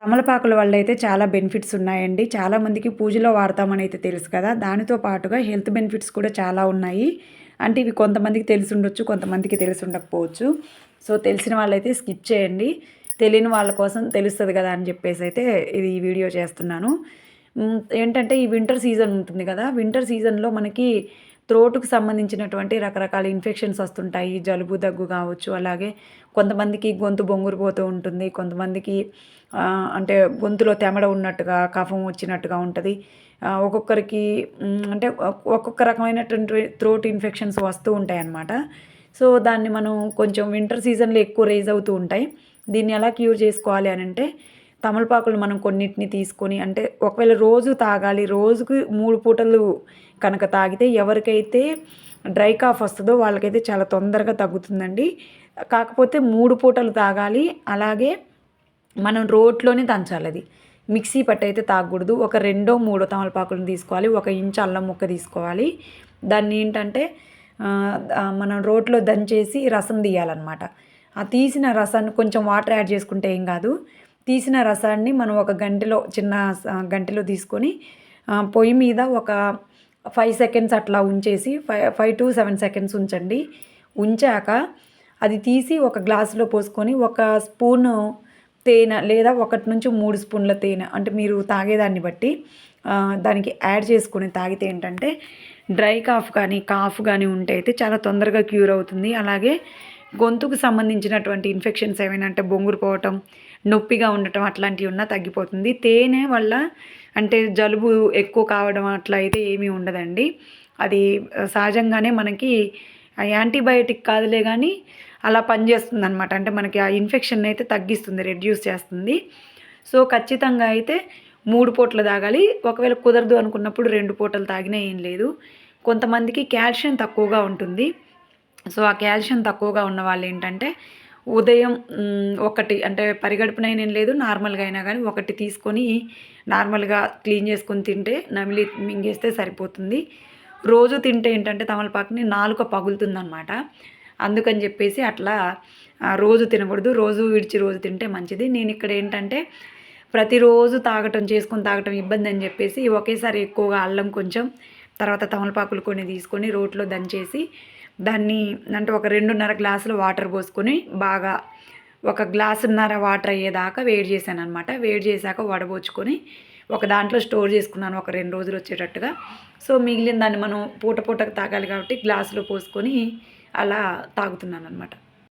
తమలపాకుల వల్ల అయితే చాలా బెనిఫిట్స్ ఉన్నాయండి. చాలామందికి పూజలో వాడతామని అయితే తెలుసు కదా! దానితో పాటుగా హెల్త్ బెనిఫిట్స్ కూడా చాలా ఉన్నాయి. అంటే ఇవి కొంతమందికి తెలిసుండొచ్చు, కొంతమందికి తెలిసుండకపోవచ్చు. సో, తెలిసిన వాళ్ళైతే స్కిప్ చేయండి. తెలియని వాళ్ళ కోసం తెలుస్తది కదా అని చెప్పేసైతే ఇది ఈ వీడియో చేస్తున్నాను. ఏంటంటే ఈ వింటర్ సీజన్ ఉంటుంది కదా! వింటర్ సీజన్‌లో మనకి త్రోట్‌కి సంబంధించినటువంటి రకరకాల ఇన్ఫెక్షన్స్ వస్తుంటాయి. జలుబు, దగ్గు కావచ్చు. అలాగే కొంతమందికి గొంతు బొంగురు పోతూ ఉంటుంది. కొంతమందికి అంటే గొంతులో తెమడ ఉన్నట్టుగా, కఫం వచ్చినట్టుగా ఉంటది. ఒక్కొక్కరికి అంటే ఒక్కొక్క రకమైనటువంటి త్రోట్ ఇన్ఫెక్షన్స్ వస్తూ ఉంటాయన్నమాట. సో, దాన్ని మనం కొంచెం వింటర్ సీజన్‌లో ఎక్కువ రైజ్ అవుతూ ఉంటాయి. దీన్ని ఎలా క్యూర్ చేసుకోవాలి అనంటే, తమలపాకులు మనం కొన్నిటిని తీసుకొని అంటే ఒకవేళ రోజు తాగాలి. రోజుకి 3 పూటలు కనుక తాగితే ఎవరికైతే డ్రై కాఫ్ వస్తదో వాళ్ళకైతే చాలా తొందరగా తగ్గుతుందండి. కాకపోతే 3 పూటలు తాగాలి. అలాగే మనం రోట్లోనే దంచాలది. మిక్సీ పట్టయితే తాగకూడదు. ఒక రెండో, మూడో తమలపాకులను తీసుకోవాలి. 1 ఇంచు అల్లం ముక్క తీసుకోవాలి. దాన్ని ఏంటంటే మనం రోట్లో దంచేసి రసం తీయాలనమాట. ఆ తీసిన రసాన్ని కొంచెం వాటర్ యాడ్ చేసుకుంటే ఏం కాదు. తీసిన రసాన్ని మనం ఒక గంటెలో చిన్న గంటెలో తీసుకొని పొయ్యి మీద ఒక 5 సెకండ్స్ అట్లా ఉంచేసి 5-7 సెకండ్స్ ఉంచండి. ఉంచాక అది తీసి ఒక గ్లాసులో పోసుకొని ఒక స్పూను తేనె లేదా 1-3 స్పూన్ల తేనె అంటే మీరు తాగేదాన్ని బట్టి దానికి యాడ్ చేసుకొని తాగితే ఏంటంటే డ్రై కాఫ్ కానీ ఉంటే అయితే చాలా తొందరగా క్యూర్ అవుతుంది. అలాగే గొంతుకు సంబంధించినటువంటి ఇన్ఫెక్షన్స్ ఏమైనా అంటే బొంగురు పోవటం, నొప్పిగా ఉండటం అట్లాంటివి ఉన్నా తగ్గిపోతుంది. తేనె వల్ల అంటే జలుబు ఎక్కువ కావడం అట్లా అయితే ఏమీ ఉండదండి. అది సహజంగానే మనకి యాంటీబయోటిక్ కాదులే గానీ అలా పనిచేస్తుందనమాట. అంటే మనకి ఆ ఇన్ఫెక్షన్ అయితే తగ్గిస్తుంది, రెడ్యూస్ చేస్తుంది. సో, ఖచ్చితంగా అయితే 3 పూటలు తాగాలి. ఒకవేళ కుదరదు అనుకున్నప్పుడు 2 పూటలు తాగినా ఏం లేదు. కొంతమందికి కాల్షియం తక్కువగా ఉంటుంది. సో, ఆ కాల్షియం తక్కువగా ఉన్న వాళ్ళేంటంటే ఉదయం ఒకటి అంటే పరిగడుపునైనా ఏం లేదు, నార్మల్‌గా అయినా గానీ ఒకటి తీసుకొని నార్మల్‌గా క్లీన్ చేసుకొని తింటే నమిలి మింగేస్తే సరిపోతుంది. రోజు తింటే ఏంటంటే తమలపాకుని నాలుక పగులుతుందనమాట. అందుకని చెప్పేసి అట్లా రోజు తినకూడదు. రోజు విడిచి రోజు తింటే మంచిది. నేనిక్కడ ఏంటంటే ప్రతిరోజు చేసుకొని తాగటం ఇబ్బందని చెప్పేసి ఒకేసారి ఎక్కువగా అల్లం కొంచెం, తర్వాత తమలపాకులు కొన్ని తీసుకొని రోట్లో దంచేసి దాన్ని అంటే ఒక 2.5 గ్లాసులు వాటర్ పోసుకొని బాగా ఒక గ్లాసున్నర వాటర్ అయ్యేదాకా వేడి చేశాననమాట. వేడి చేశాక వడబోచుకొని ఒక దాంట్లో స్టోర్ చేసుకున్నాను ఒక 2 రోజులు వచ్చేటట్టుగా. సో, మిగిలిన దాన్ని మనం పూటకు తాగాలి కాబట్టి గ్లాసులో పోసుకొని అలా తాగుతున్నాననమాట.